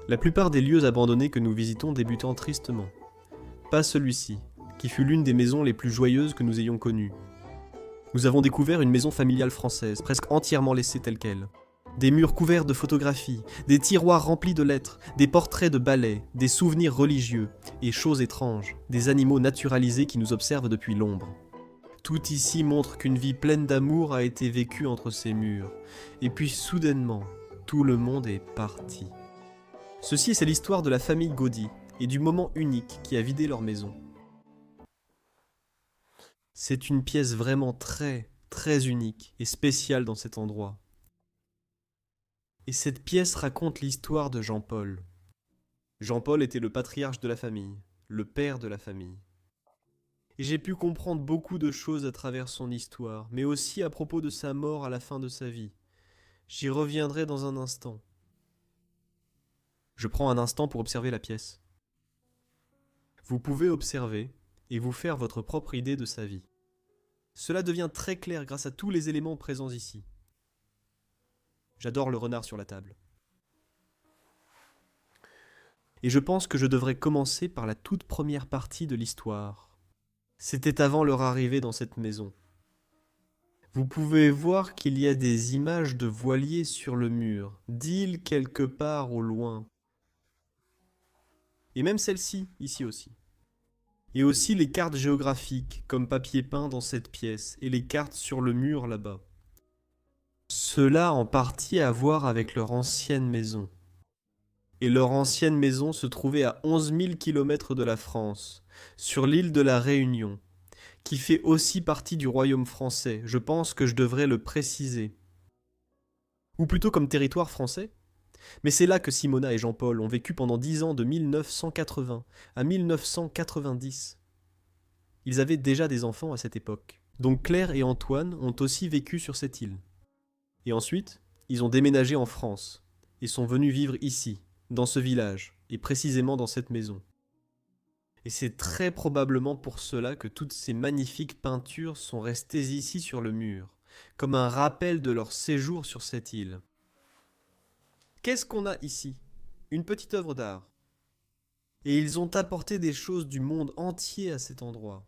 La plupart des lieux abandonnés que nous visitons débutant tristement. Pas celui-ci, qui fut l'une des maisons les plus joyeuses que nous ayons connues. Nous avons découvert une maison familiale française, presque entièrement laissée telle qu'elle. Des murs couverts de photographies, des tiroirs remplis de lettres, des portraits de balais, des souvenirs religieux, et chose étrange, des animaux naturalisés qui nous observent depuis l'ombre. Tout ici montre qu'une vie pleine d'amour a été vécue entre ces murs, et puis soudainement, tout le monde est parti. Ceci, c'est l'histoire de la famille Gaudy, et du moment unique qui a vidé leur maison. C'est une pièce vraiment très, très unique et spéciale dans cet endroit. Et cette pièce raconte l'histoire de Jean-Paul. Jean-Paul était le patriarche de la famille, le père de la famille. Et j'ai pu comprendre beaucoup de choses à travers son histoire, mais aussi à propos de sa mort à la fin de sa vie. J'y reviendrai dans un instant. Je prends un instant pour observer la pièce. Vous pouvez observer et vous faire votre propre idée de sa vie. Cela devient très clair grâce à tous les éléments présents ici. J'adore le renard sur la table. Et je pense que je devrais commencer par la toute première partie de l'histoire. C'était avant leur arrivée dans cette maison. Vous pouvez voir qu'il y a des images de voiliers sur le mur, d'îles quelque part au loin. Et même celle-ci, ici aussi. Et aussi les cartes géographiques, comme papier peint dans cette pièce, et les cartes sur le mur là-bas. Cela en partie à voir avec leur ancienne maison. Et leur ancienne maison se trouvait à 11 000 km de la France, sur l'île de la Réunion, qui fait aussi partie du royaume français, je pense que je devrais le préciser. Ou plutôt comme territoire français. Mais c'est là que Simona et Jean-Paul ont vécu pendant 10 ans de 1980 à 1990. Ils avaient déjà des enfants à cette époque. Donc Claire et Antoine ont aussi vécu sur cette île. Et ensuite, ils ont déménagé en France et sont venus vivre ici, dans ce village, et précisément dans cette maison. Et c'est très probablement pour cela que toutes ces magnifiques peintures sont restées ici sur le mur, comme un rappel de leur séjour sur cette île. Qu'est-ce qu'on a ici? Une petite œuvre d'art. Et ils ont apporté des choses du monde entier à cet endroit.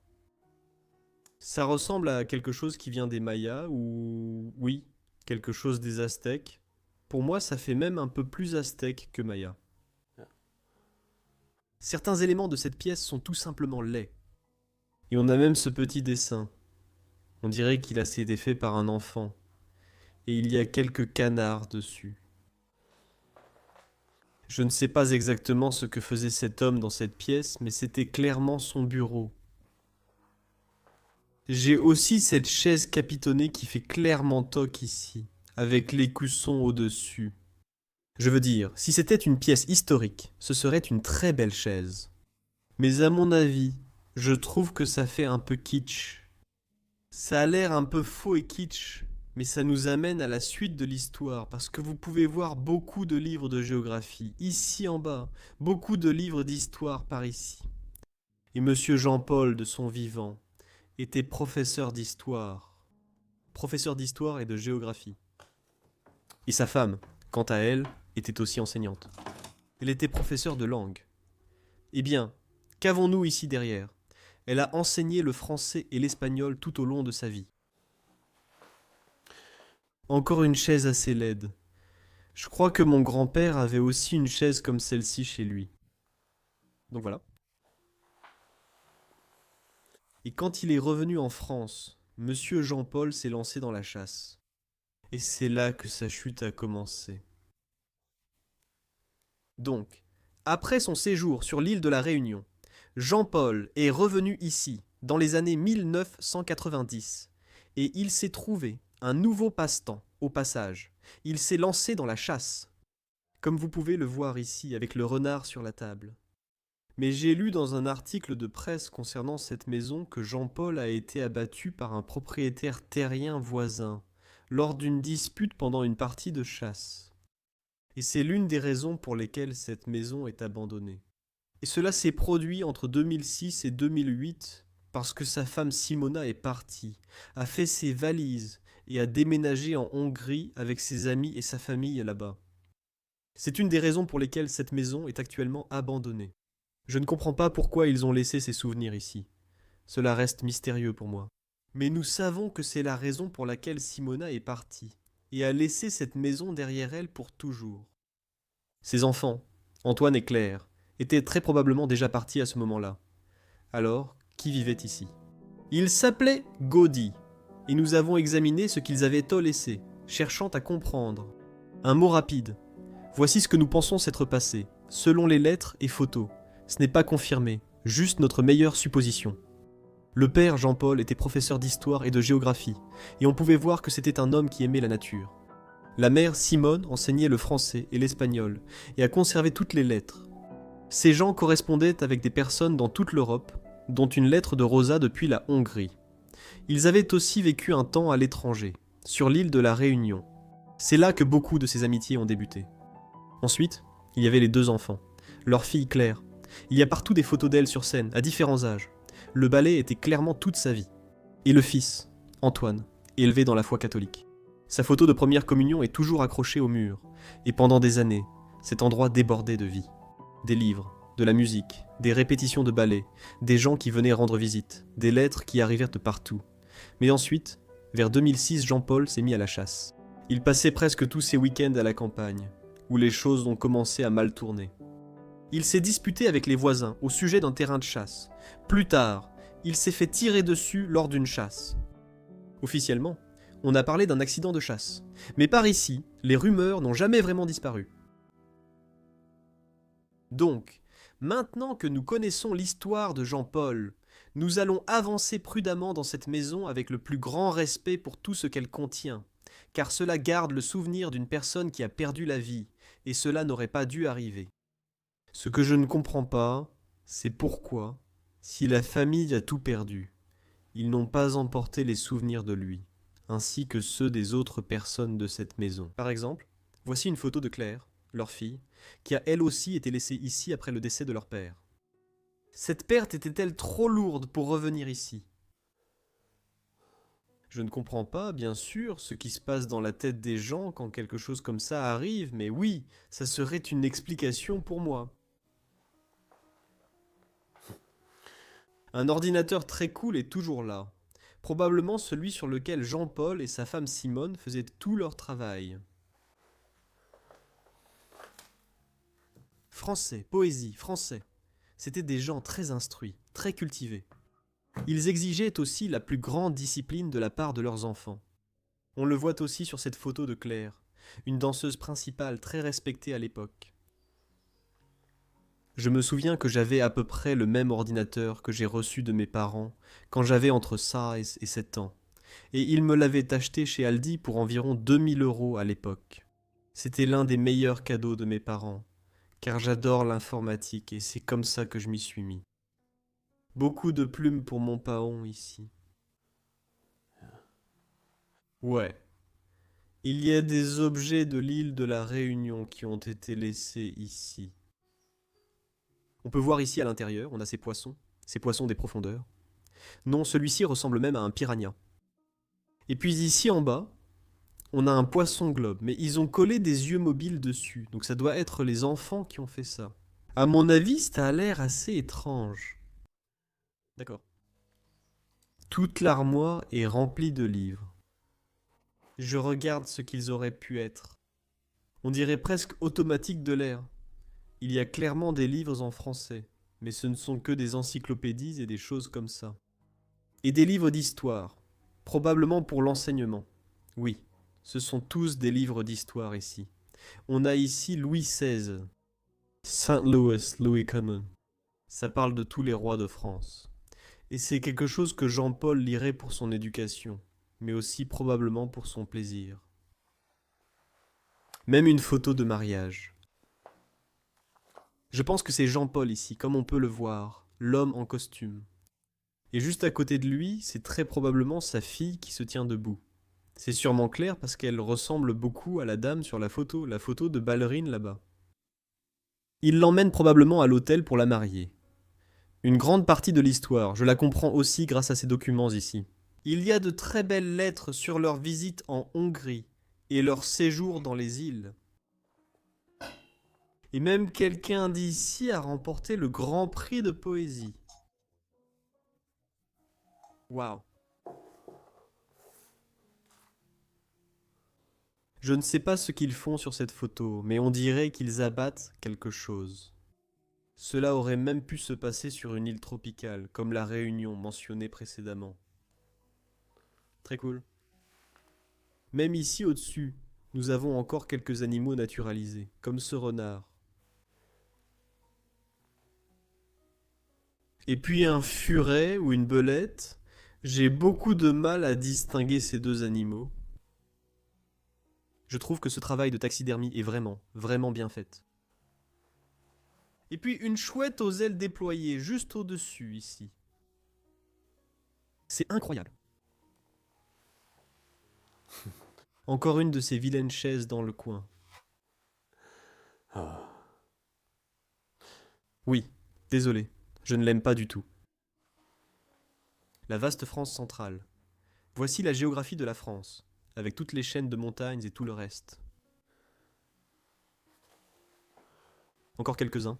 Ça ressemble à quelque chose qui vient des Mayas, ou oui, quelque chose des Aztèques. Pour moi, ça fait même un peu plus aztèque que Maya. Certains éléments de cette pièce sont tout simplement laids. Et on a même ce petit dessin. On dirait qu'il a été fait par un enfant. Et il y a quelques canards dessus. Je ne sais pas exactement ce que faisait cet homme dans cette pièce, mais c'était clairement son bureau. J'ai aussi cette chaise capitonnée qui fait clairement toc ici, avec l'écusson au-dessus. Je veux dire, si c'était une pièce historique, ce serait une très belle chaise. Mais à mon avis, je trouve que ça fait un peu kitsch. Ça a l'air un peu faux et kitsch, mais ça nous amène à la suite de l'histoire, parce que vous pouvez voir beaucoup de livres de géographie, ici en bas, beaucoup de livres d'histoire par ici. Et Monsieur Jean-Paul, de son vivant, était professeur d'histoire et de géographie. Et sa femme, quant à elle, était aussi enseignante. Elle était professeure de langue. Eh bien, qu'avons-nous ici derrière? Elle a enseigné le français et l'espagnol tout au long de sa vie. Encore une chaise assez laide. Je crois que mon grand-père avait aussi une chaise comme celle-ci chez lui. Donc voilà. Et quand il est revenu en France, Monsieur Jean-Paul s'est lancé dans la chasse. Et c'est là que sa chute a commencé. Donc, après son séjour sur l'île de la Réunion, Jean-Paul est revenu ici, dans les années 1990, et il s'est trouvé un nouveau passe-temps, au passage. Il s'est lancé dans la chasse, comme vous pouvez le voir ici avec le renard sur la table. Mais j'ai lu dans un article de presse concernant cette maison que Jean-Paul a été abattu par un propriétaire terrien voisin, lors d'une dispute pendant une partie de chasse. Et c'est l'une des raisons pour lesquelles cette maison est abandonnée. Et cela s'est produit entre 2006 et 2008 parce que sa femme Simona est partie, a fait ses valises et a déménagé en Hongrie avec ses amis et sa famille là-bas. C'est une des raisons pour lesquelles cette maison est actuellement abandonnée. Je ne comprends pas pourquoi ils ont laissé ces souvenirs ici. Cela reste mystérieux pour moi. Mais nous savons que c'est la raison pour laquelle Simona est partie et a laissé cette maison derrière elle pour toujours. Ses enfants, Antoine et Claire, étaient très probablement déjà partis à ce moment-là. Alors, qui vivait ici? Ils s'appelaient Gaudi, et nous avons examiné ce qu'ils avaient laissé, cherchant à comprendre. Un mot rapide. Voici ce que nous pensons s'être passé, selon les lettres et photos. Ce n'est pas confirmé, juste notre meilleure supposition. Le père Jean-Paul était professeur d'histoire et de géographie, et on pouvait voir que c'était un homme qui aimait la nature. La mère Simone enseignait le français et l'espagnol, et a conservé toutes les lettres. Ces gens correspondaient avec des personnes dans toute l'Europe, dont une lettre de Rosa depuis la Hongrie. Ils avaient aussi vécu un temps à l'étranger, sur l'île de la Réunion. C'est là que beaucoup de ces amitiés ont débuté. Ensuite, il y avait les deux enfants, leur fille Claire. Il y a partout des photos d'elle sur scène, à différents âges. Le ballet était clairement toute sa vie. Et le fils, Antoine, élevé dans la foi catholique. Sa photo de première communion est toujours accrochée au mur, et pendant des années, cet endroit débordait de vie. Des livres, de la musique, des répétitions de ballet, des gens qui venaient rendre visite, des lettres qui arrivèrent de partout. Mais ensuite, vers 2006, Jean-Paul s'est mis à la chasse. Il passait presque tous ses week-ends à la campagne, où les choses ont commencé à mal tourner. Il s'est disputé avec les voisins au sujet d'un terrain de chasse. Plus tard, il s'est fait tirer dessus lors d'une chasse. Officiellement, on a parlé d'un accident de chasse. Mais par ici, les rumeurs n'ont jamais vraiment disparu. Donc, maintenant que nous connaissons l'histoire de Jean-Paul, nous allons avancer prudemment dans cette maison avec le plus grand respect pour tout ce qu'elle contient, car cela garde le souvenir d'une personne qui a perdu la vie, et cela n'aurait pas dû arriver. Ce que je ne comprends pas, c'est pourquoi, si la famille a tout perdu, ils n'ont pas emporté les souvenirs de lui, ainsi que ceux des autres personnes de cette maison. Par exemple, voici une photo de Claire, leur fille, qui a elle aussi été laissée ici après le décès de leur père. Cette perte était-elle trop lourde pour revenir ici? Je ne comprends pas, bien sûr, ce qui se passe dans la tête des gens quand quelque chose comme ça arrive, mais oui, ça serait une explication pour moi. Un ordinateur très cool est toujours là. Probablement celui sur lequel Jean-Paul et sa femme Simone faisaient tout leur travail. Français, poésie, français. C'étaient des gens très instruits, très cultivés. Ils exigeaient aussi la plus grande discipline de la part de leurs enfants. On le voit aussi sur cette photo de Claire, une danseuse principale très respectée à l'époque. Je me souviens que j'avais à peu près le même ordinateur que j'ai reçu de mes parents quand j'avais entre ça et 7 ans. Et ils me l'avaient acheté chez Aldi pour environ 2000 € à l'époque. C'était l'un des meilleurs cadeaux de mes parents, car j'adore l'informatique et c'est comme ça que je m'y suis mis. Beaucoup de plumes pour mon paon ici. Ouais. Il y a des objets de l'île de la Réunion qui ont été laissés ici. On peut voir ici à l'intérieur, on a ces poissons des profondeurs. Non, celui-ci ressemble même à un piranha. Et puis ici en bas, on a un poisson globe, mais ils ont collé des yeux mobiles dessus, donc ça doit être les enfants qui ont fait ça. À mon avis, ça a l'air assez étrange. D'accord. Toute l'armoire est remplie de livres. Je regarde ce qu'ils auraient pu être. On dirait presque automatique de l'air. Il y a clairement des livres en français, mais ce ne sont que des encyclopédies et des choses comme ça. Et des livres d'histoire, probablement pour l'enseignement. Oui, ce sont tous des livres d'histoire ici. On a ici Louis XVI, Saint Louis, Louis Common. Ça parle de tous les rois de France. Et c'est quelque chose que Jean-Paul lirait pour son éducation, mais aussi probablement pour son plaisir. Même une photo de mariage. Je pense que c'est Jean-Paul ici, comme on peut le voir, l'homme en costume. Et juste à côté de lui, c'est très probablement sa fille qui se tient debout. C'est sûrement clair parce qu'elle ressemble beaucoup à la dame sur la photo de ballerine là-bas. Il l'emmène probablement à l'hôtel pour la marier. Une grande partie de l'histoire, je la comprends aussi grâce à ces documents ici. Il y a de très belles lettres sur leur visite en Hongrie et leur séjour dans les îles. Et même quelqu'un d'ici a remporté le Grand Prix de poésie. Waouh. Je ne sais pas ce qu'ils font sur cette photo, mais on dirait qu'ils abattent quelque chose. Cela aurait même pu se passer sur une île tropicale, comme la Réunion mentionnée précédemment. Très cool. Même ici au-dessus, nous avons encore quelques animaux naturalisés, comme ce renard. Et puis un furet ou une belette. J'ai beaucoup de mal à distinguer ces deux animaux. Je trouve que ce travail de taxidermie est vraiment, vraiment bien fait. Et puis une chouette aux ailes déployées, juste au-dessus, ici. C'est incroyable. Encore une de ces vilaines chaises dans le coin. Oui, désolé, je ne l'aime pas du tout. La vaste France centrale. Voici la géographie de la France, avec toutes les chaînes de montagnes et tout le reste. Encore quelques-uns.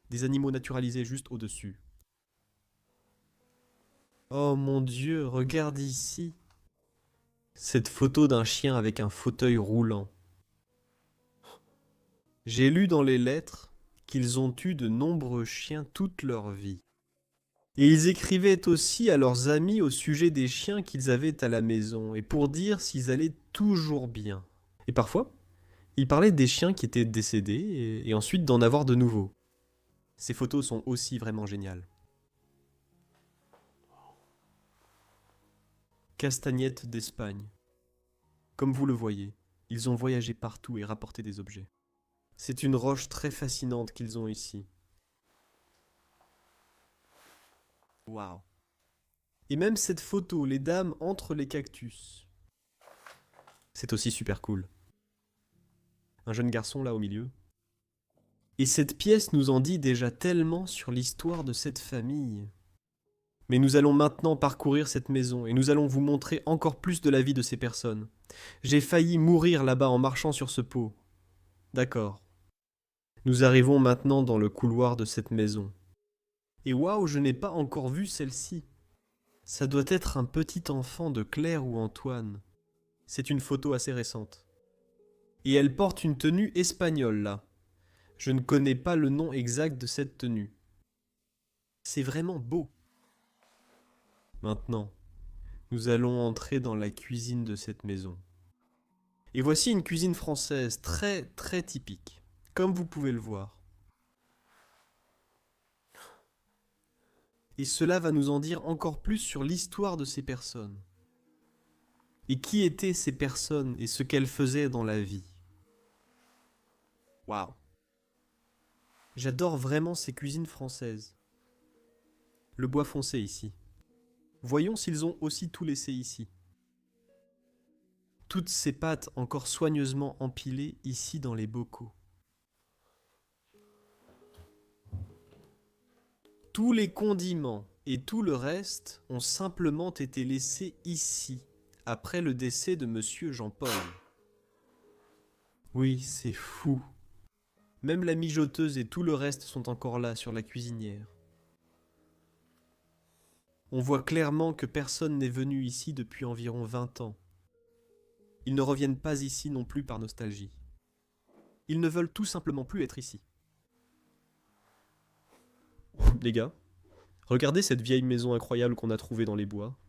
Des animaux naturalisés juste au-dessus. Oh mon Dieu, regarde ici. Cette photo d'un chien avec un fauteuil roulant. J'ai lu dans les lettres qu'ils ont eu de nombreux chiens toute leur vie. Et ils écrivaient aussi à leurs amis au sujet des chiens qu'ils avaient à la maison, et pour dire s'ils allaient toujours bien. Et parfois, ils parlaient des chiens qui étaient décédés, et ensuite d'en avoir de nouveaux. Ces photos sont aussi vraiment géniales. Castagnettes d'Espagne. Comme vous le voyez, ils ont voyagé partout et rapporté des objets. C'est une roche très fascinante qu'ils ont ici. Waouh. Et même cette photo, les dames entre les cactus. C'est aussi super cool. Un jeune garçon là au milieu. Et cette pièce nous en dit déjà tellement sur l'histoire de cette famille. Mais nous allons maintenant parcourir cette maison et nous allons vous montrer encore plus de la vie de ces personnes. J'ai failli mourir là-bas en marchant sur ce pot. D'accord. Nous arrivons maintenant dans le couloir de cette maison. Et waouh, je n'ai pas encore vu celle-ci. Ça doit être un petit enfant de Claire ou Antoine. C'est une photo assez récente. Et elle porte une tenue espagnole là. Je ne connais pas le nom exact de cette tenue. C'est vraiment beau. Maintenant, nous allons entrer dans la cuisine de cette maison. Et voici une cuisine française très très typique, comme vous pouvez le voir. Et cela va nous en dire encore plus sur l'histoire de ces personnes. Et qui étaient ces personnes et ce qu'elles faisaient dans la vie. Waouh. J'adore vraiment ces cuisines françaises. Le bois foncé ici. Voyons s'ils ont aussi tout laissé ici. Toutes ces pâtes encore soigneusement empilées ici dans les bocaux. Tous les condiments et tout le reste ont simplement été laissés ici, après le décès de Monsieur Jean-Paul. Oui, c'est fou. Même la mijoteuse et tout le reste sont encore là sur la cuisinière. On voit clairement que personne n'est venu ici depuis environ 20 ans. Ils ne reviennent pas ici non plus par nostalgie. Ils ne veulent tout simplement plus être ici. Les gars, regardez cette vieille maison incroyable qu'on a trouvée dans les bois.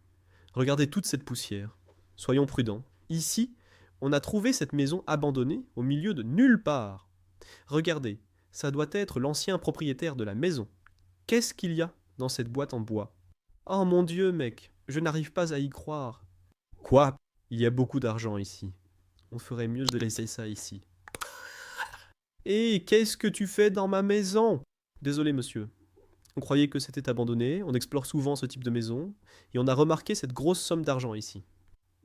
Regardez toute cette poussière. Soyons prudents. Ici, on a trouvé cette maison abandonnée au milieu de nulle part. Regardez, ça doit être l'ancien propriétaire de la maison. Qu'est-ce qu'il y a dans cette boîte en bois? Oh mon Dieu, mec, je n'arrive pas à y croire. Quoi? Il y a beaucoup d'argent ici. On ferait mieux de laisser ça ici. Hé, qu'est-ce que tu fais dans ma maison? Désolé, monsieur. On croyait que c'était abandonné, on explore souvent ce type de maison, et on a remarqué cette grosse somme d'argent ici.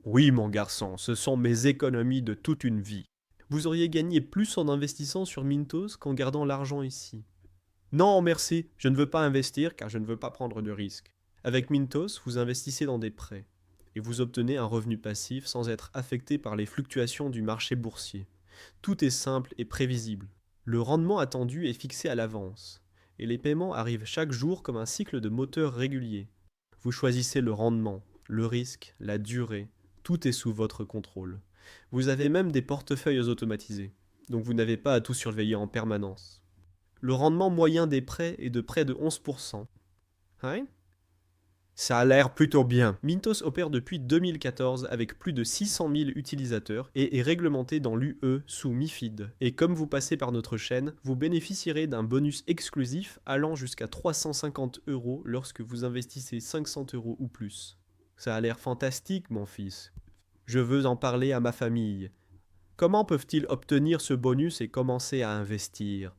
Oui, mon garçon, ce sont mes économies de toute une vie. Vous auriez gagné plus en investissant sur Mintos qu'en gardant l'argent ici. Non, merci, je ne veux pas investir car je ne veux pas prendre de risques. Avec Mintos, vous investissez dans des prêts, et vous obtenez un revenu passif sans être affecté par les fluctuations du marché boursier. Tout est simple et prévisible. Le rendement attendu est fixé à l'avance, et les paiements arrivent chaque jour comme un cycle de moteur régulier. Vous choisissez le rendement, le risque, la durée, tout est sous votre contrôle. Vous avez même des portefeuilles automatisés, donc vous n'avez pas à tout surveiller en permanence. Le rendement moyen des prêts est de près de 11%. Hein? Ça a l'air plutôt bien. Mintos opère depuis 2014 avec plus de 600 000 utilisateurs et est réglementé dans l'UE sous MiFID. Et comme vous passez par notre chaîne, vous bénéficierez d'un bonus exclusif allant jusqu'à 350 € lorsque vous investissez 500 € ou plus. Ça a l'air fantastique, mon fils. Je veux en parler à ma famille. Comment peuvent-ils obtenir ce bonus et commencer à investir?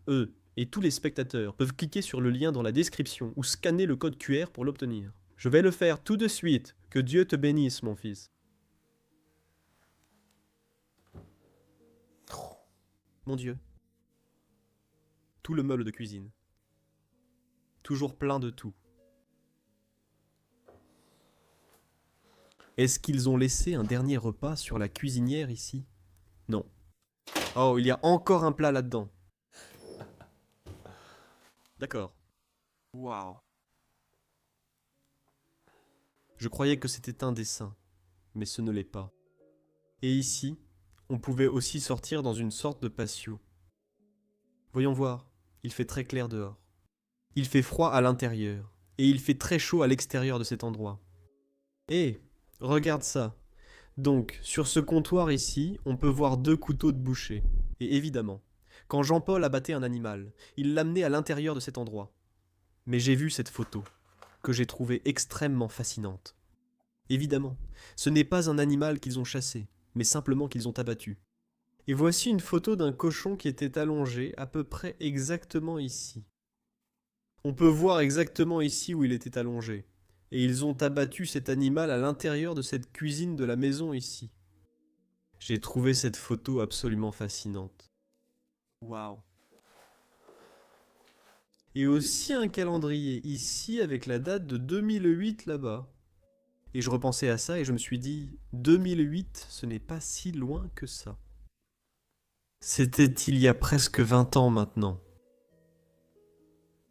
Eux et tous les spectateurs peuvent cliquer sur le lien dans la description ou scanner le code QR pour l'obtenir. Je vais le faire tout de suite. Que Dieu te bénisse, mon fils. Mon Dieu. Tout le meuble de cuisine. Toujours plein de tout. Est-ce qu'ils ont laissé un dernier repas sur la cuisinière ici? Non. Oh, il y a encore un plat là-dedans. D'accord. Waouh. Je croyais que c'était un dessin, mais ce ne l'est pas. Et ici, on pouvait aussi sortir dans une sorte de patio. Voyons voir, il fait très clair dehors. Il fait froid à l'intérieur, et il fait très chaud à l'extérieur de cet endroit. Hé, regarde ça. Donc, sur ce comptoir ici, on peut voir 2 couteaux de boucher. Et évidemment, quand Jean-Paul abattait un animal, il l'amenait à l'intérieur de cet endroit. Mais j'ai vu cette photo, que j'ai trouvée extrêmement fascinante. Évidemment, ce n'est pas un animal qu'ils ont chassé, mais simplement qu'ils ont abattu. Et voici une photo d'un cochon qui était allongé à peu près exactement ici. On peut voir exactement ici où il était allongé. Et ils ont abattu cet animal à l'intérieur de cette cuisine de la maison ici. J'ai trouvé cette photo absolument fascinante. Waouh. Et aussi un calendrier ici avec la date de 2008 là-bas. Et je repensais à ça et je me suis dit, 2008, ce n'est pas si loin que ça. C'était il y a presque 20 ans maintenant.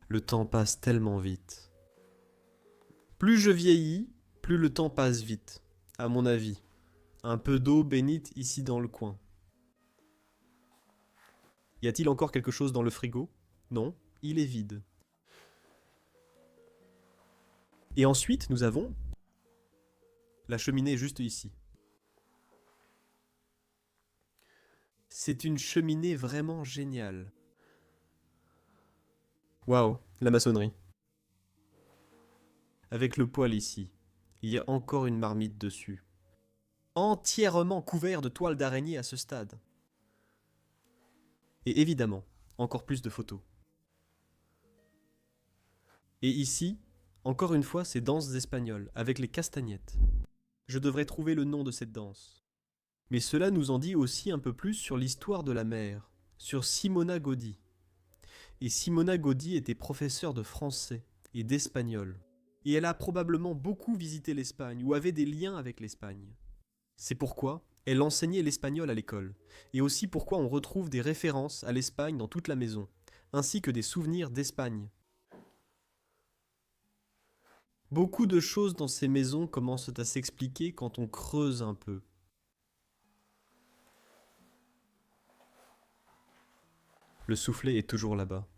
Le temps passe tellement vite. Plus je vieillis, plus le temps passe vite, à mon avis. Un peu d'eau bénite ici dans le coin. Y a-t-il encore quelque chose dans le frigo? Non, il est vide. Et ensuite, nous avons la cheminée juste ici. C'est une cheminée vraiment géniale. Waouh, la maçonnerie. Avec le poêle ici, il y a encore une marmite dessus. Entièrement couvert de toiles d'araignée à ce stade. Et évidemment, encore plus de photos. Et ici, encore une fois, ces danses espagnoles, avec les castagnettes. Je devrais trouver le nom de cette danse. Mais cela nous en dit aussi un peu plus sur l'histoire de la mer, sur Simona Gaudy. Et Simona Gaudy était professeure de français et d'espagnol. Et elle a probablement beaucoup visité l'Espagne ou avait des liens avec l'Espagne. C'est pourquoi elle enseignait l'espagnol à l'école, et aussi pourquoi on retrouve des références à l'Espagne dans toute la maison, ainsi que des souvenirs d'Espagne. Beaucoup de choses dans ces maisons commencent à s'expliquer quand on creuse un peu. Le soufflet est toujours là-bas.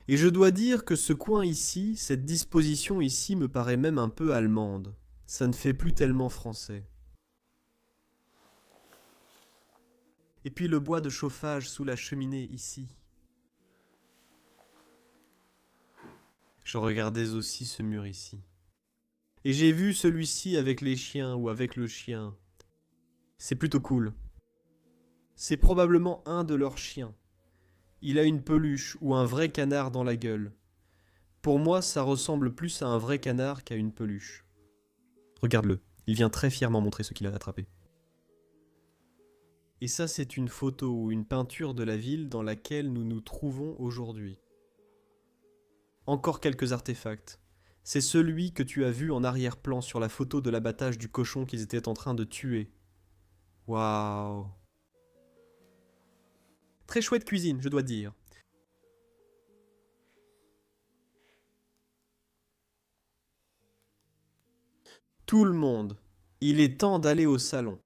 Et je dois dire que ce coin ici, cette disposition ici me paraît même un peu allemande. Ça ne fait plus tellement français. Et puis le bois de chauffage sous la cheminée ici. Je regardais aussi ce mur ici. Et j'ai vu celui-ci avec les chiens ou avec le chien. C'est plutôt cool. C'est probablement un de leurs chiens. Il a une peluche ou un vrai canard dans la gueule. Pour moi, ça ressemble plus à un vrai canard qu'à une peluche. Regarde-le, il vient très fièrement montrer ce qu'il a attrapé. Et ça, c'est une photo ou une peinture de la ville dans laquelle nous nous trouvons aujourd'hui. Encore quelques artefacts. C'est celui que tu as vu en arrière-plan sur la photo de l'abattage du cochon qu'ils étaient en train de tuer. Waouh. Très chouette cuisine, je dois dire. Tout le monde. Il est temps d'aller au salon.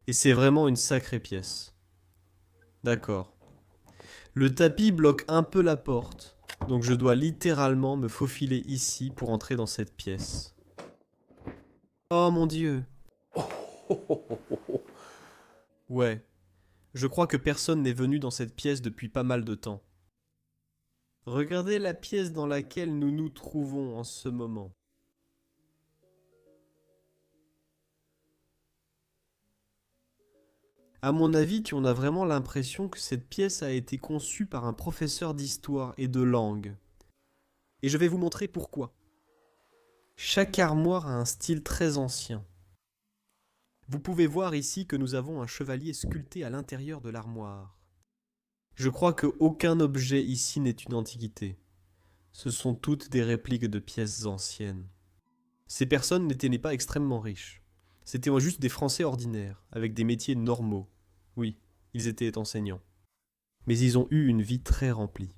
Et c'est vraiment une sacrée pièce. D'accord. Le tapis bloque un peu la porte, donc je dois littéralement me faufiler ici pour entrer dans cette pièce. Oh mon Dieu. Ouais, je crois que personne n'est venu dans cette pièce depuis pas mal de temps. Regardez la pièce dans laquelle nous nous trouvons en ce moment. À mon avis, tu en as vraiment l'impression que cette pièce a été conçue par un professeur d'histoire et de langue. Et je vais vous montrer pourquoi. Chaque armoire a un style très ancien. Vous pouvez voir ici que nous avons un chevalier sculpté à l'intérieur de l'armoire. Je crois qu'aucun objet ici n'est une antiquité. Ce sont toutes des répliques de pièces anciennes. Ces personnes n'étaient pas extrêmement riches. C'étaient juste des Français ordinaires, avec des métiers normaux. Oui, ils étaient enseignants. Mais ils ont eu une vie très remplie.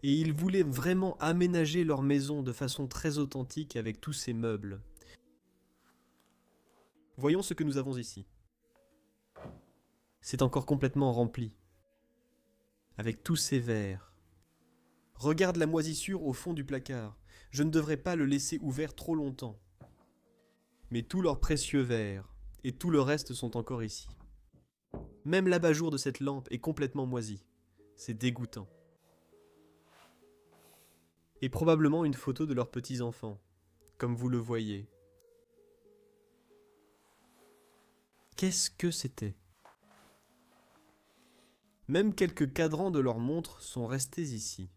Et ils voulaient vraiment aménager leur maison de façon très authentique avec tous ces meubles. Voyons ce que nous avons ici. C'est encore complètement rempli, avec tous ces verres. Regarde la moisissure au fond du placard. Je ne devrais pas le laisser ouvert trop longtemps. Mais tous leurs précieux verres et tout le reste sont encore ici. Même l'abat-jour de cette lampe est complètement moisi. C'est dégoûtant. Et probablement une photo de leurs petits-enfants, comme vous le voyez. Qu'est-ce que c'était? Même quelques cadrans de leurs montres sont restés ici.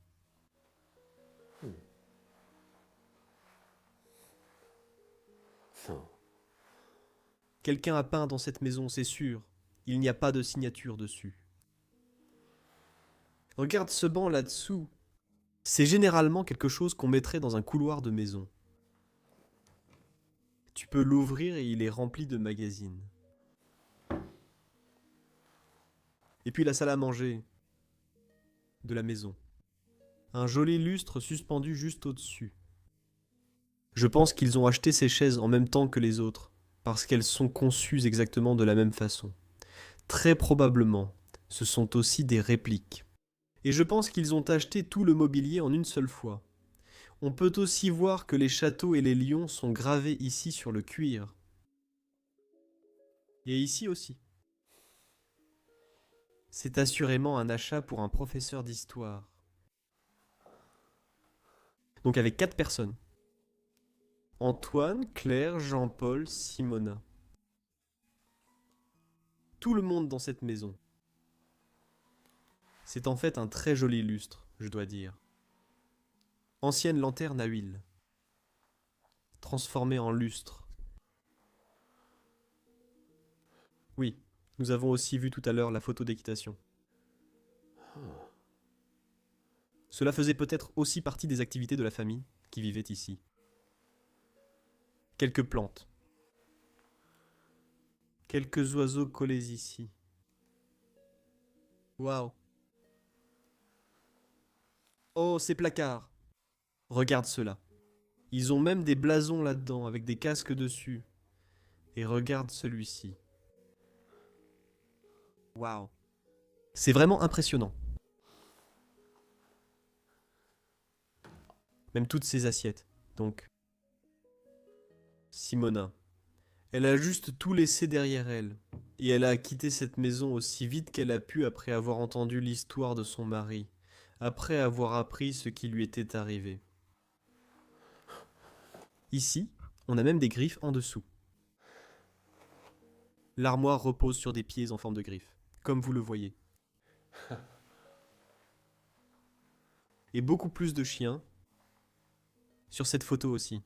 Quelqu'un a peint dans cette maison, c'est sûr. Il n'y a pas de signature dessus. Regarde ce banc là-dessous. C'est généralement quelque chose qu'on mettrait dans un couloir de maison. Tu peux l'ouvrir et il est rempli de magazines. Et puis la salle à manger de la maison. Un joli lustre suspendu juste au-dessus. Je pense qu'ils ont acheté ces chaises en même temps que les autres, parce qu'elles sont conçues exactement de la même façon. Très probablement, ce sont aussi des répliques. Et je pense qu'ils ont acheté tout le mobilier en une seule fois. On peut aussi voir que les châteaux et les lions sont gravés ici sur le cuir. Et ici aussi. C'est assurément un achat pour un professeur d'histoire. Donc avec 4 personnes. Antoine, Claire, Jean-Paul, Simona. Tout le monde dans cette maison. C'est en fait un très joli lustre, je dois dire. Ancienne lanterne à huile. Transformée en lustre. Oui, nous avons aussi vu tout à l'heure la photo d'équitation. Cela faisait peut-être aussi partie des activités de la famille qui vivait ici. Quelques plantes. Quelques oiseaux collés ici. Waouh. Oh, ces placards. Regarde cela. Ils ont même des blasons là-dedans avec des casques dessus. Et regarde celui-ci. Waouh. C'est vraiment impressionnant. Même toutes ces assiettes. Donc, Simona. Elle a juste tout laissé derrière elle. Et elle a quitté cette maison aussi vite qu'elle a pu après avoir entendu l'histoire de son mari. Après avoir appris ce qui lui était arrivé. Ici, on a même des griffes en dessous. L'armoire repose sur des pieds en forme de griffes, comme vous le voyez. Et beaucoup plus de chiens sur cette photo aussi.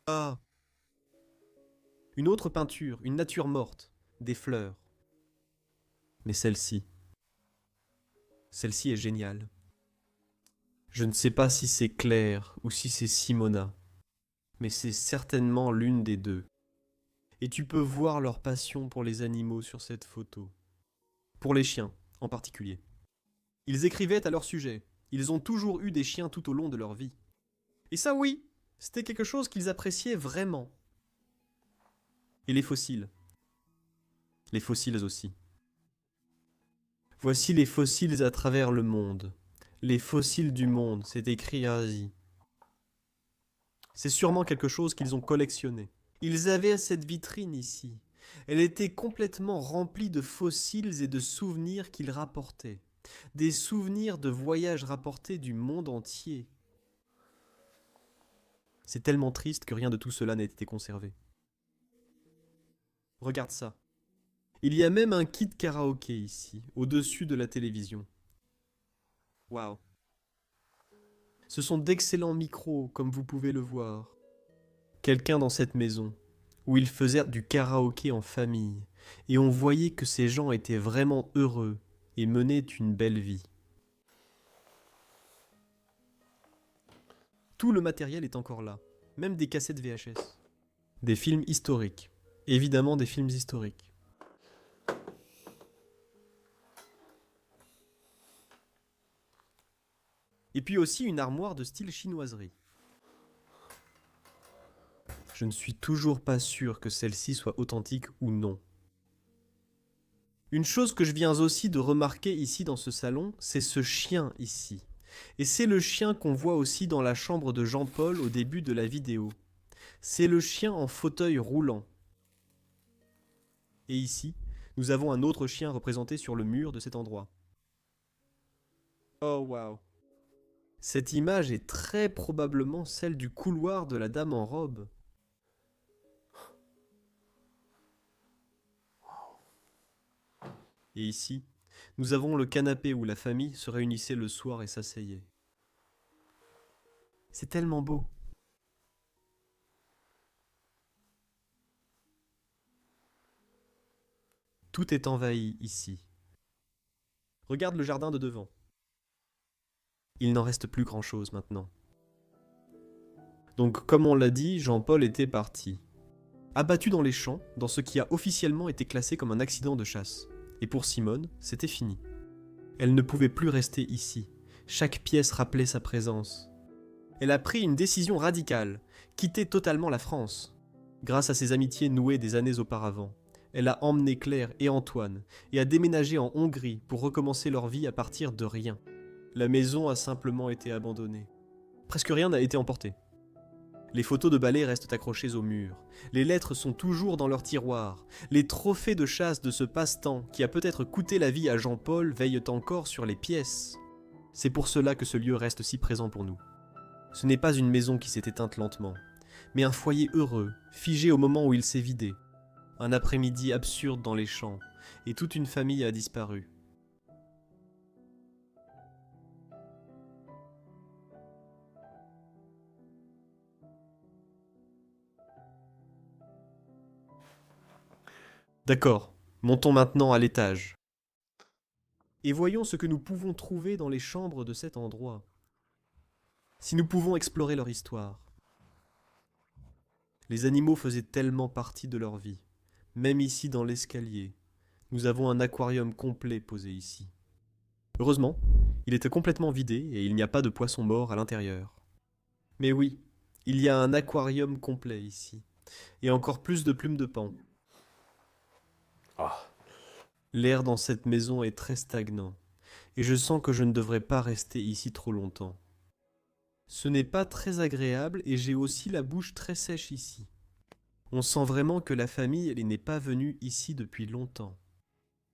Ah, une autre peinture, une nature morte, des fleurs. Mais celle-ci. Celle-ci est géniale. Je ne sais pas si c'est Claire ou si c'est Simona, mais c'est certainement l'une des deux. Et tu peux voir leur passion pour les animaux sur cette photo. Pour les chiens, en particulier. Ils écrivaient à leur sujet. Ils ont toujours eu des chiens tout au long de leur vie. Et ça, oui, c'était quelque chose qu'ils appréciaient vraiment. Et les fossiles. Les fossiles aussi. Voici les fossiles à travers le monde. Les fossiles du monde, c'est écrit ainsi. C'est sûrement quelque chose qu'ils ont collectionné. Ils avaient cette vitrine ici. Elle était complètement remplie de fossiles et de souvenirs qu'ils rapportaient. Des souvenirs de voyages rapportés du monde entier. C'est tellement triste que rien de tout cela n'a été conservé. Regarde ça. Il y a même un kit karaoké ici, au-dessus de la télévision. Waouh. Ce sont d'excellents micros, comme vous pouvez le voir. Quelqu'un dans cette maison, où il faisait du karaoké en famille, et on voyait que ces gens étaient vraiment heureux et menaient une belle vie. Tout le matériel est encore là, même des cassettes VHS. Des films historiques. Évidemment des films historiques. Et puis aussi une armoire de style chinoiserie. Je ne suis toujours pas sûr que celle-ci soit authentique ou non. Une chose que je viens aussi de remarquer ici dans ce salon, c'est ce chien ici. Et c'est le chien qu'on voit aussi dans la chambre de Jean-Paul au début de la vidéo. C'est le chien en fauteuil roulant. Et ici, nous avons un autre chien représenté sur le mur de cet endroit. Oh waouh! Cette image est très probablement celle du couloir de la dame en robe. Et ici, nous avons le canapé où la famille se réunissait le soir et s'asseyait. C'est tellement beau. Tout est envahi ici. Regarde le jardin de devant. Il n'en reste plus grand-chose maintenant. Donc, comme on l'a dit, Jean-Paul était parti. Abattu dans les champs, dans ce qui a officiellement été classé comme un accident de chasse. Et pour Simone, c'était fini. Elle ne pouvait plus rester ici. Chaque pièce rappelait sa présence. Elle a pris une décision radicale, quitter totalement la France. Grâce à ses amitiés nouées des années auparavant, elle a emmené Claire et Antoine et a déménagé en Hongrie pour recommencer leur vie à partir de rien. La maison a simplement été abandonnée. Presque rien n'a été emporté. Les photos de ballet restent accrochées au mur. Les lettres sont toujours dans leur tiroir. Les trophées de chasse de ce passe-temps qui a peut-être coûté la vie à Jean-Paul veillent encore sur les pièces. C'est pour cela que ce lieu reste si présent pour nous. Ce n'est pas une maison qui s'est éteinte lentement, mais un foyer heureux, figé au moment où il s'est vidé. Un après-midi absurde dans les champs, et toute une famille a disparu. D'accord, montons maintenant à l'étage. Et voyons ce que nous pouvons trouver dans les chambres de cet endroit. Si nous pouvons explorer leur histoire. Les animaux faisaient tellement partie de leur vie. Même ici dans l'escalier, nous avons un aquarium complet posé ici. Heureusement, il était complètement vidé et il n'y a pas de poissons morts à l'intérieur. Mais oui, il y a un aquarium complet ici. Et encore plus de plumes de paon. L'air dans cette maison est très stagnant. Et je sens que je ne devrais pas rester ici trop longtemps. Ce n'est pas très agréable et j'ai aussi la bouche très sèche ici. On sent vraiment que la famille elle n'est pas venue ici depuis longtemps.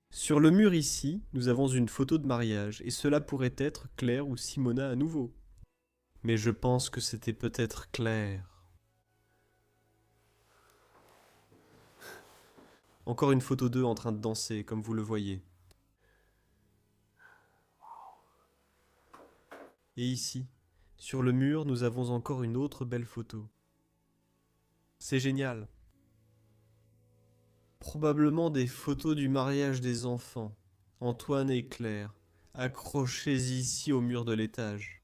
Sur le mur ici, nous avons une photo de mariage et cela pourrait être Claire ou Simona à nouveau. Mais je pense que c'était peut-être Claire. Encore une photo d'eux en train de danser, comme vous le voyez. Et ici, sur le mur, nous avons encore une autre belle photo. C'est génial. Probablement des photos du mariage des enfants, Antoine et Claire, accrochés ici au mur de l'étage.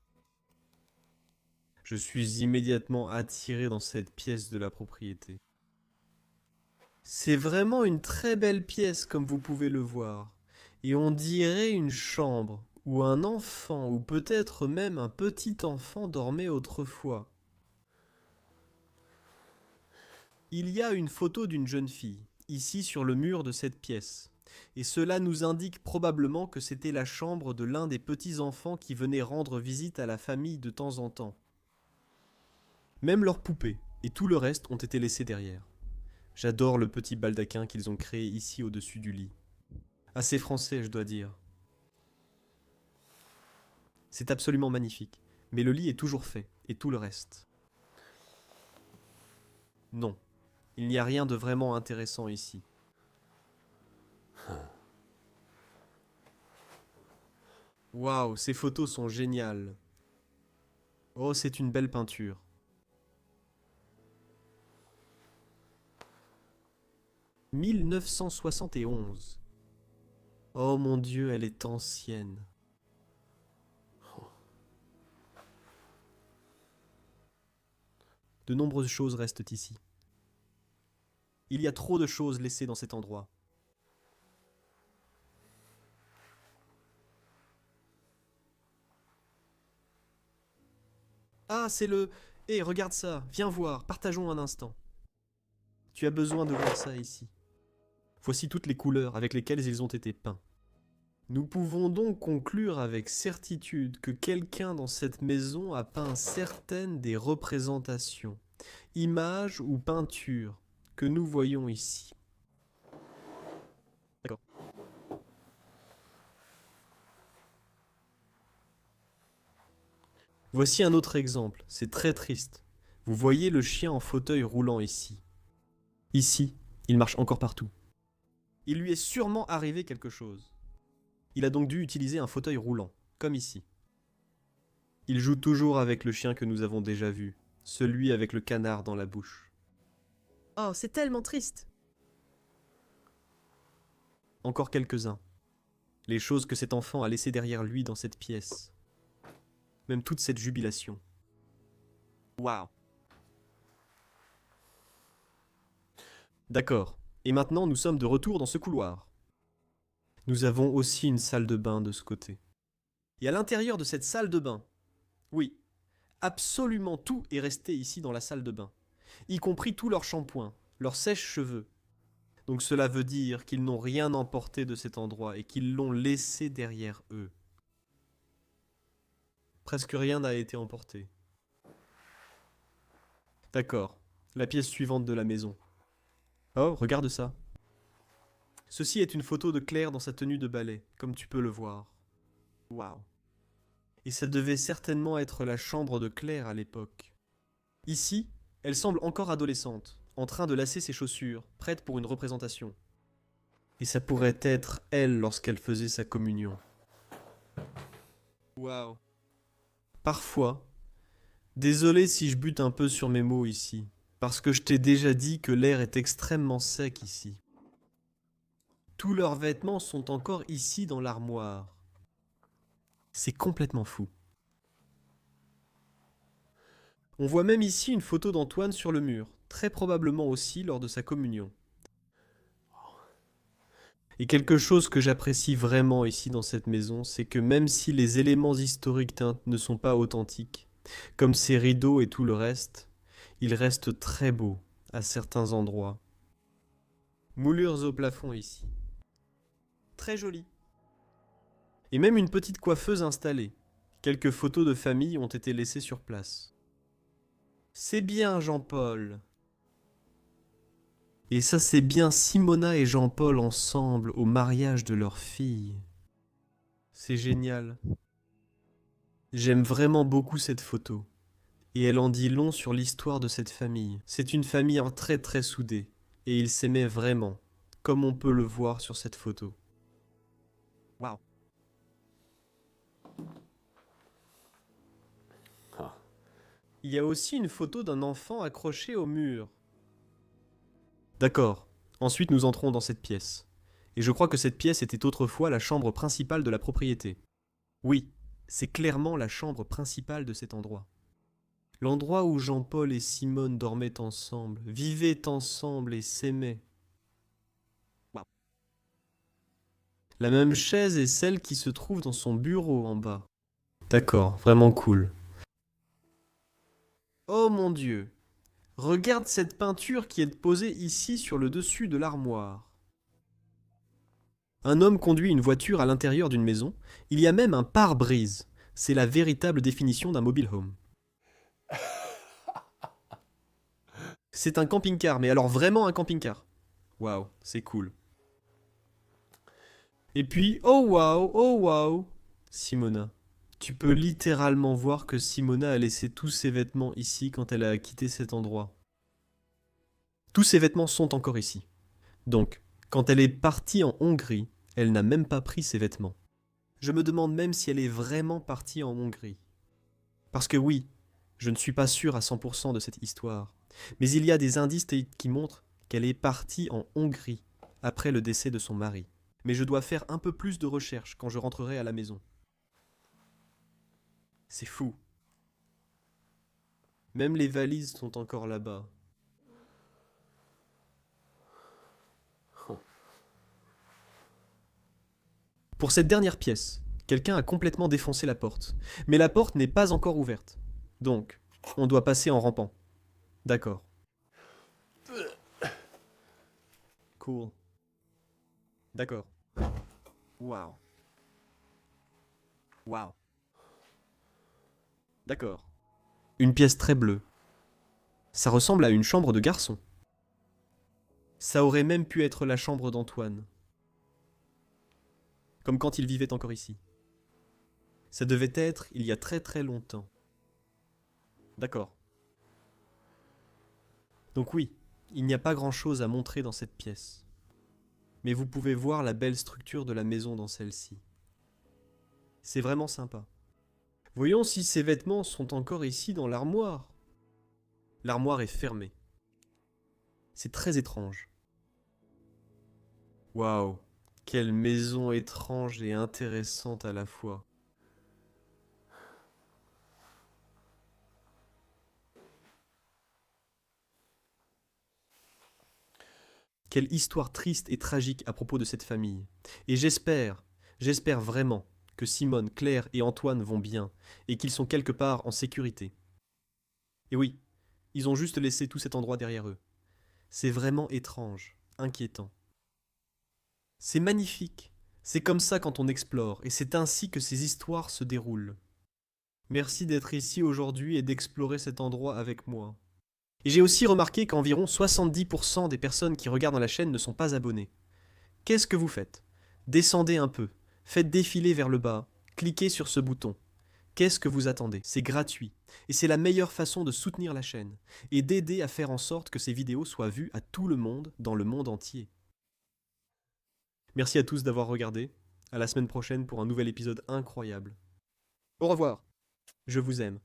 Je suis immédiatement attiré dans cette pièce de la propriété. C'est vraiment une très belle pièce comme vous pouvez le voir, et on dirait une chambre où un enfant ou peut-être même un petit enfant dormait autrefois. Il y a une photo d'une jeune fille, ici sur le mur de cette pièce, et cela nous indique probablement que c'était la chambre de l'un des petits-enfants qui venaient rendre visite à la famille de temps en temps. Même leurs poupées et tout le reste ont été laissés derrière. J'adore le petit baldaquin qu'ils ont créé ici au-dessus du lit. Assez français, je dois dire. C'est absolument magnifique, mais le lit est toujours fait, et tout le reste. Non, il n'y a rien de vraiment intéressant ici. Waouh, ces photos sont géniales. Oh, c'est une belle peinture. « 1971. Oh mon Dieu, elle est ancienne. De nombreuses choses restent ici. Il y a trop de choses laissées dans cet endroit. Ah, c'est le... Hé, regarde ça, viens voir, partageons un instant. Tu as besoin de voir ça ici. Voici toutes les couleurs avec lesquelles ils ont été peints. Nous pouvons donc conclure avec certitude que quelqu'un dans cette maison a peint certaines des représentations, images ou peintures que nous voyons ici. D'accord. Voici un autre exemple, c'est très triste. Vous voyez le chien en fauteuil roulant ici. Ici, il marche encore partout. Il lui est sûrement arrivé quelque chose. Il a donc dû utiliser un fauteuil roulant, comme ici. Il joue toujours avec le chien que nous avons déjà vu, celui avec le canard dans la bouche. Oh, c'est tellement triste. Encore quelques-uns. Les choses que cet enfant a laissées derrière lui dans cette pièce. Même toute cette jubilation. Waouh. D'accord. Et maintenant, nous sommes de retour dans ce couloir. Nous avons aussi une salle de bain de ce côté. Et à l'intérieur de cette salle de bain, oui, absolument tout est resté ici dans la salle de bain, y compris tous leurs shampoings, leurs sèche-cheveux. Donc cela veut dire qu'ils n'ont rien emporté de cet endroit et qu'ils l'ont laissé derrière eux. Presque rien n'a été emporté. D'accord, la pièce suivante de la maison. Oh, regarde ça. Ceci est une photo de Claire dans sa tenue de ballet, comme tu peux le voir. Waouh. Et ça devait certainement être la chambre de Claire à l'époque. Ici, elle semble encore adolescente, en train de lasser ses chaussures, prête pour une représentation. Et ça pourrait être elle lorsqu'elle faisait sa communion. Waouh. Parfois, désolé si je bute un peu sur mes mots ici, parce que je t'ai déjà dit que l'air est extrêmement sec ici. Tous leurs vêtements sont encore ici dans l'armoire. C'est complètement fou. On voit même ici une photo d'Antoine sur le mur, très probablement aussi lors de sa communion. Et quelque chose que j'apprécie vraiment ici dans cette maison, c'est que même si les éléments historiques ne sont pas authentiques, comme ces rideaux et tout le reste, ils restent très beaux à certains endroits. Moulures au plafond ici. Très joli. Et même une petite coiffeuse installée. Quelques photos de famille ont été laissées sur place. C'est bien, Jean-Paul. Et ça, c'est bien Simona et Jean-Paul ensemble au mariage de leur fille. C'est génial. J'aime vraiment beaucoup cette photo. Et elle en dit long sur l'histoire de cette famille. C'est une famille très très soudée. Et ils s'aimaient vraiment, comme on peut le voir sur cette photo. Waouh. Il y a aussi une photo d'un enfant accroché au mur. D'accord. Ensuite, nous entrons dans cette pièce. Et je crois que cette pièce était autrefois la chambre principale de la propriété. Oui, c'est clairement la chambre principale de cet endroit. L'endroit où Jean-Paul et Simone dormaient ensemble, vivaient ensemble et s'aimaient. Waouh. La même chaise est celle qui se trouve dans son bureau en bas. D'accord, vraiment cool. Oh mon Dieu! Regarde cette peinture qui est posée ici sur le dessus de l'armoire. Un homme conduit une voiture à l'intérieur d'une maison. Il y a même un pare-brise. C'est la véritable définition d'un mobile home. C'est un camping-car, mais alors vraiment un camping-car. Waouh, c'est cool. Et puis, oh waouh, Simona. Tu peux littéralement voir que Simona a laissé tous ses vêtements ici quand elle a quitté cet endroit. Tous ses vêtements sont encore ici. Donc, quand elle est partie en Hongrie, elle n'a même pas pris ses vêtements. Je me demande même si elle est vraiment partie en Hongrie. Parce que oui, je ne suis pas sûr à 100% de cette histoire, mais il y a des indices qui montrent qu'elle est partie en Hongrie après le décès de son mari. Mais je dois faire un peu plus de recherches quand je rentrerai à la maison. C'est fou. Même les valises sont encore là-bas. Pour cette dernière pièce, quelqu'un a complètement défoncé la porte. Mais la porte n'est pas encore ouverte. Donc, on doit passer en rampant. D'accord. Cool. D'accord. Waouh. Waouh. D'accord. Une pièce très bleue. Ça ressemble à une chambre de garçon. Ça aurait même pu être la chambre d'Antoine. Comme quand il vivait encore ici. Ça devait être il y a très très longtemps. D'accord. Donc oui, il n'y a pas grand-chose à montrer dans cette pièce. Mais vous pouvez voir la belle structure de la maison dans celle-ci. C'est vraiment sympa. Voyons si ces vêtements sont encore ici dans l'armoire. L'armoire est fermée. C'est très étrange. Waouh, quelle maison étrange et intéressante à la fois. Quelle histoire triste et tragique à propos de cette famille. Et j'espère vraiment que Simone, Claire et Antoine vont bien et qu'ils sont quelque part en sécurité. Et oui, ils ont juste laissé tout cet endroit derrière eux. C'est vraiment étrange, inquiétant. C'est magnifique. C'est comme ça quand on explore, et c'est ainsi que ces histoires se déroulent. Merci d'être ici aujourd'hui et d'explorer cet endroit avec moi. Et j'ai aussi remarqué qu'environ 70% des personnes qui regardent la chaîne ne sont pas abonnées. Qu'est-ce que vous faites? Descendez un peu, faites défiler vers le bas, cliquez sur ce bouton. Qu'est-ce que vous attendez? C'est gratuit, et c'est la meilleure façon de soutenir la chaîne, et d'aider à faire en sorte que ces vidéos soient vues à tout le monde, dans le monde entier. Merci à tous d'avoir regardé, à la semaine prochaine pour un nouvel épisode incroyable. Au revoir, je vous aime.